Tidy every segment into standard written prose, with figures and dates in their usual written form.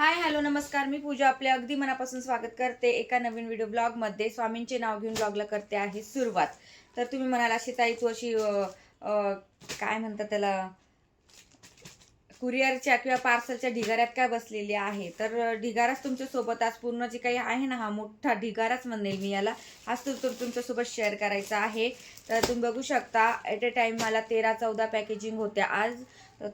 Hi hello नमस्कार. मी पूजा आपले अगदी मनापासून स्वागत करते एका नवीन व्हिडिओ ब्लॉगमध्ये. स्वामींचे नाव घेऊन ब्लॉगला करते आहे सुरुवात. तर तुम्ही म्हणाल अशी ताई तू अशी काय म्हणतात त्याला, कुरिअरच्या किंवा पार्सलच्या ढिगाऱ्यात काय बसलेली आहे. तर ढिगाराच तुमच्यासोबत आज पूर्ण जे काही आहे ना, हा मोठा ढिगाराच म्हणेल मी याला, आज तुमच्यासोबत शेअर करायचा आहे. तर तुम्ही बघू शकता ॲट अ टाइम मला 13-14 पॅकेजिंग होत्या आज.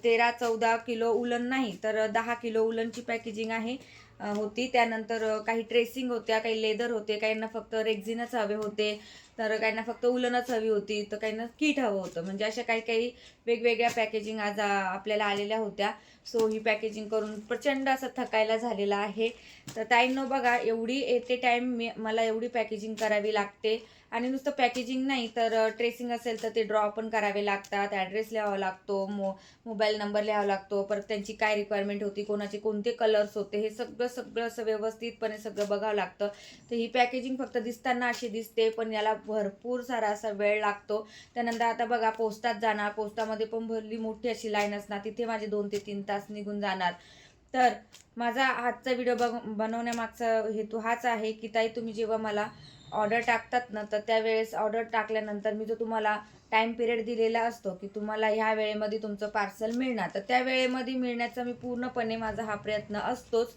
13-14 किलो उलन नाही तर 10 किलो उलनची पॅकेजिंग आहे होती. त्यानंतर काही ट्रेसिंग होत्या, काही लेदर होते, काहींना फक्त रेक्झिनच हवे होते, तर काहींना फक्त उलनच हवी होती, तर काहींना किट हवं होतं. म्हणजे अशा काही काही वेगवेगळ्या पॅकेजिंग आज आपल्याला आलेल्या होत्या. सो ही पॅकेजिंग करून प्रचंड असं थकायला झालेलं आहे. तर ताईंनो बघा, एवढी एट ए टाईम मला एवढी पॅकेजिंग करावी लागते. आणि नुसतं पॅकेजिंग नाही तर ट्रेसिंग असेल तर ते ड्रॉ पण करावे लागतात, ॲड्रेस लिहावा लागतो, मोबाईल नंबर लिहावा लागतो, परत त्यांची काय रिक्वायरमेंट होती, कोणाचे कोणते कलर्स होते, हे सगळं सगळं असं व्यवस्थितपणे सगळं बघावं लागतं. तर ही पॅकेजिंग फक्त दिसताना अशी दिसते, पण याला भरपूर सारा असा वेळ लागतो. त्यानंतर आता बघा पोस्टात जाणार, पोस्टामध्ये पण भरली मोठी अशी लाईन असणार, तिथे माझे 2 ते 3 तास निघून जाणार. तर माझा आजचा व्हिडिओ बनवण्यामागचा हेतू हाच आहे की ताई तुम्ही जेव्हा मला ऑर्डर टाकतात ना, तर त्यावेळेस ऑर्डर टाकल्यानंतर मी जो तुम्हाला टाईम पिरियड दिलेला असतो की तुम्हाला ह्या वेळेमध्ये तुमचं पार्सल मिळणार, तर त्या वेळेमध्ये मिळण्याचा मी पूर्णपणे माझा हा प्रयत्न असतोच.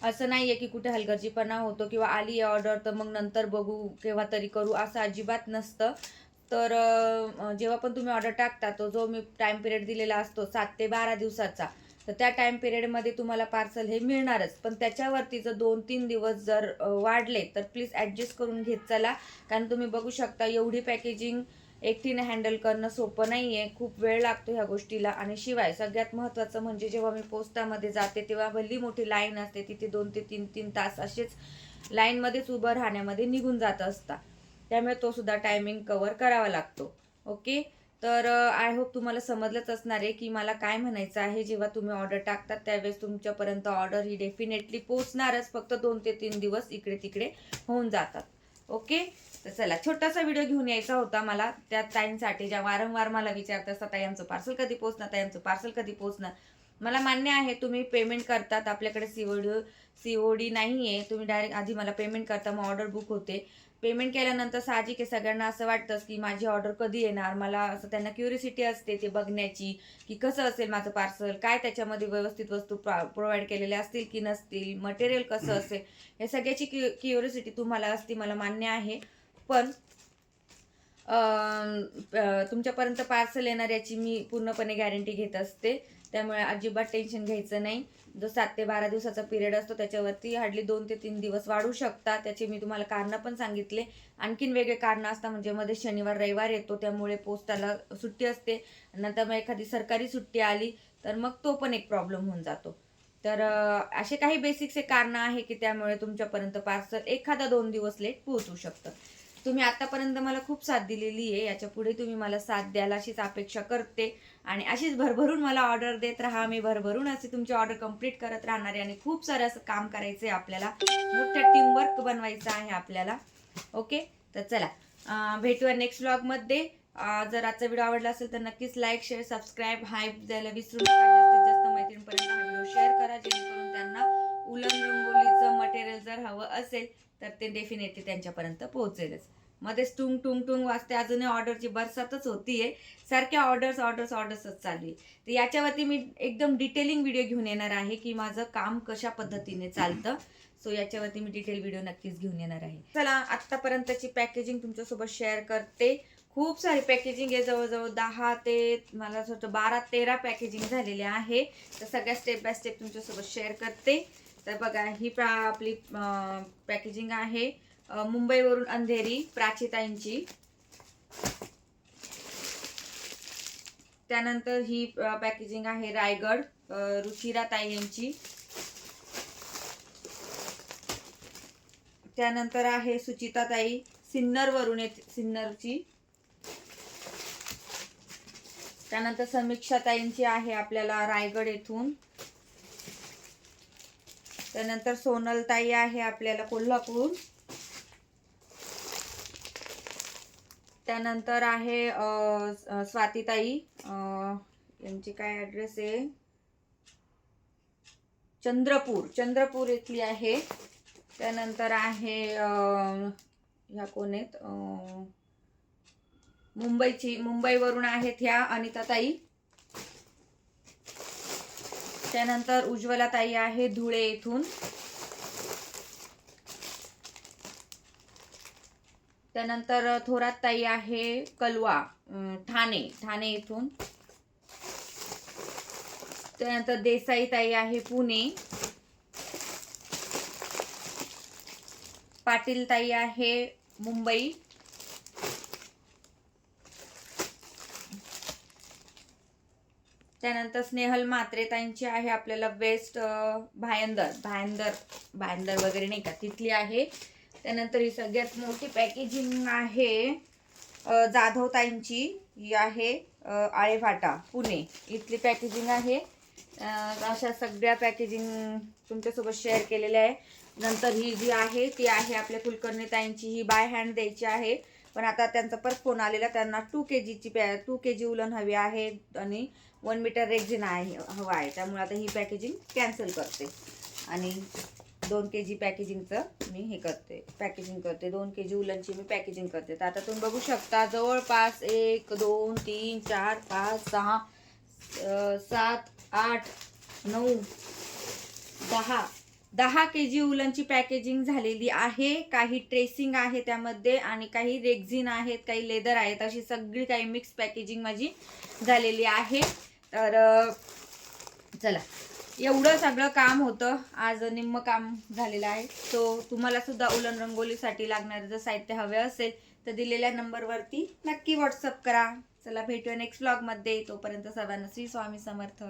असं नाही आहे की कुठे हलगर्जीपणा होतो किंवा आली आहे ऑर्डर तर मग नंतर बघू केव्हा तरी करू, असं अजिबात नसतं. तर जेव्हा पण तुम्ही ऑर्डर टाकता तो जो मी टाईम पिरियड दिलेला असतो 7 ते 12 दिवसाचा, तर त्या टाईम पिरियडमध्ये तुम्हाला पार्सल हे मिळणारच. पण त्याच्यावरती जर 2-3 दिवस जर वाढले तर प्लीज ॲडजस्ट करून घेत चला. कारण तुम्ही बघू शकता एवढी पॅकेजिंग एकटीने हँडल करणं सोपं नाही आहे. खूप वेळ लागतो ह्या गोष्टीला. आणि शिवाय सगळ्यात महत्त्वाचं म्हणजे जेव्हा मी पोस्टामध्ये जाते तेव्हा भली मोठी लाईन असते, तिथे 2 ते 3-3 तास असेच लाईनमध्येच उभं राहण्यामध्ये निघून जात असतात. त्यामुळे तो सुद्धा टायमिंग कव्हर करावा लागतो. ओके. तर आय होप तुम्हाला समजलंच असणार आहे की मला काय म्हणायचं आहे. जेव्हा तुम्ही ऑर्डर टाकतात त्यावेळेस तुमच्यापर्यंत ऑर्डर ही डेफिनेटली पोहोचणारच, फक्त 2 ते 3 दिवस इकडे तिकडे होऊन जातात. ओके. तर चला, छोटासा व्हिडिओ घेऊन यायचा होता मला त्या ताईंसाठी ज्या वारंवार मला विचारत असतात, ताई आमचं पार्सल कधी पोहोचणार, ताई आमचं पार्सल कधी पोहोचणार. मला मान्य आहे तुम्ही पेमेंट करतात, आपल्याकडे सीओडी नाही आहे, तुम्ही डायरेक्ट आधी मला पेमेंट करता, मग ऑर्डर बुक होते. पेमेंट केल्यानंतर साहजिक आहे सगळ्यांना असं वाटतंच की माझी ऑर्डर कधी येणार, मला असं त्यांना क्युरिओसिटी असते ते बघण्याची की कसं असेल माझं पार्सल, काय त्याच्यामध्ये व्यवस्थित वस्तू प्रोव्हाइड केलेल्या असतील की नसतील, मटेरियल कसं असेल, या सगळ्याची क्युरिओसिटी तुम्हाला असते, मला मान्य आहे. पण तुमच्यापर्यंत पार्सल येणार याची मी पूर्णपणे गॅरंटी घेत असते. त्यामुळे अजिबात टेन्शन घ्यायचं नाही. जो 7 ते 12 दिवसाचा पिरियड असतो त्याच्यावरती हार्डली 2 ते 3 दिवस वाढू शकतात. त्याचे मी तुम्हाला कारणं पण सांगितले. आणखीन वेगळे कारणं असतात, म्हणजे मध्ये शनिवार रविवार येतो त्यामुळे पोस्टाला सुट्टी असते. नंतर मग एखादी सरकारी सुट्टी आली तर मग तो पण एक प्रॉब्लेम होऊन जातो. तर असे काही बेसिक्स कारणं आहे की त्यामुळे तुमच्यापर्यंत पार्सल एखादा 2 दिवस लेट पोहोचू शकतं. तुम्ही आतापर्यंत मला खूप साथ दिलेली आहे. याच्यापुढे तुम्ही मला साथ द्याल अशीच अपेक्षा करते. आणि अशीच भरभरून मला ऑर्डर देत राहा. मी भरभरून असे तुमची ऑर्डर कंप्लीट करत राहणार आहे. आणि खूप सारं असं काम करायचं आहे आपल्याला. मोठं टीमवर्क बनवायचं आहे आपल्याला. ओके. तर चला, भेटूया नेक्स्ट व्लॉगमध्ये. जर आजचा व्हिडिओ आवडला असेल तर नक्कीच लाईक, शेअर, सबस्क्राईब, हाईप द्यायला विसरू नका. जास्तीत जास्त मैत्रिणींपर्यंत हा व्हिडिओ शेअर करा, जेणेकरून त्यांना उलन रंगोलीचं मटेरियल जर हवं असेल तर ते डेफिनेटली त्यांच्यापर्यंत पोहोचेलच. मध्येच टुंग टुंग टुंग वाजते, अजूनही ऑर्डरची बरसातच होतीये. सारख्या ऑर्डर्सच चालू आहे. तर याच्यावरती मी एकदम डिटेलिंग व्हिडिओ घेऊन येणार आहे की माझं काम कशा पद्धतीने चालतं. सो याच्यावरती मी डिटेल व्हिडिओ नक्कीच घेऊन येणार आहे. चला, आत्तापर्यंतची पॅकेजिंग तुमच्यासोबत शेअर करते. खूप सारी पॅकेजिंग आहे, जवळजवळ 10 ते मला असं वाटतं 12-13 पॅकेजिंग झालेले आहे. तर सगळ्या स्टेप बाय स्टेप तुमच्यासोबत शेअर करते. तर बघा, ही आपली पॅकेजिंग आहे मुंबईवरून अंधेरी प्राचीताईंची. त्यानंतर ही पॅकेजिंग आहे रायगड रुचिराताई यांची. त्यानंतर आहे सुचिताताई सिन्नरवरून सिन्नरची. त्यानंतर समीक्षाताईंची आहे आपल्याला रायगड येथून. त्यानंतर सोनलताई आहे आपल्याला कोल्हापूर. त्यानंतर आहे स्वातीताई, यांची काय ॲड्रेस आहे, चंद्रपूर इथली आहे. त्यानंतर आहे ह्या कोण आहेत, मुंबईवरून आहेत ह्या अनिताताई. त्यानंतर उज्ज्वला ताई आहे धुळे येथून. त्यानंतर थोरात ताई आहे कलवा, ठाणे येथून. त्यानंतर देसाई ताई आहे पुणे. पाटील ताई आहे मुंबई. त्यानंतर स्नेहल म्हात्रे ताईंची आहे आपल्याला वेस्ट भायंदर वगैरे नाही का तिथली आहे. त्यानंतर ही सगळ्यात मोठी पॅकेजिंग आहे जाधव ताईंची. ही आहे आळेफाटा पुणे इथली पॅकेजिंग आहे. अशा सगळ्या पॅकेजिंग तुमच्यासोबत शेअर केलेल्या आहे. नंतर ही जी आहे ती आहे आपल्या कुलकर्णी ताईंची. ही बाय हँड द्यायची आहे, पण आता त्यांचा परत फोन आलेला, त्यांना 2 kg उलन हवी आहे आणि 1 मीटर रेक्झिन हवा आहे. त्यामुळे आता ही पॅकेजिंग कॅन्सल करते आणि 2 kg पॅकेजिंगचं मी हे करते, पॅकेजिंग करते. 2 kg उलनची मी पॅकेजिंग करते. तर आता तुम्ही बघू शकता जवळपास 1 2 3 4 5 6 7 8 9 10 kg उलनची पॅकेजिंग झालेली आहे. काही ट्रेसिंग आहे त्यामध्ये आणि काही रेक्झिन आहेत, काही लेदर आहेत, अशी सगळी काही मिक्स पॅकेजिंग माझी झालेली आहे. तर चला, एवढं सगळं काम होतं. आज निम्म काम झालेलं आहे. सो तुम्हाला सुद्धा उलन रंगोलीसाठी लागणारं जर साहित्य हवे असेल तर दिलेल्या नंबरवरती नक्की व्हॉट्सअप करा. चला, भेटूया नेक्स्ट व्लॉगमध्ये. तोपर्यंत सर्वांना श्री स्वामी समर्थ.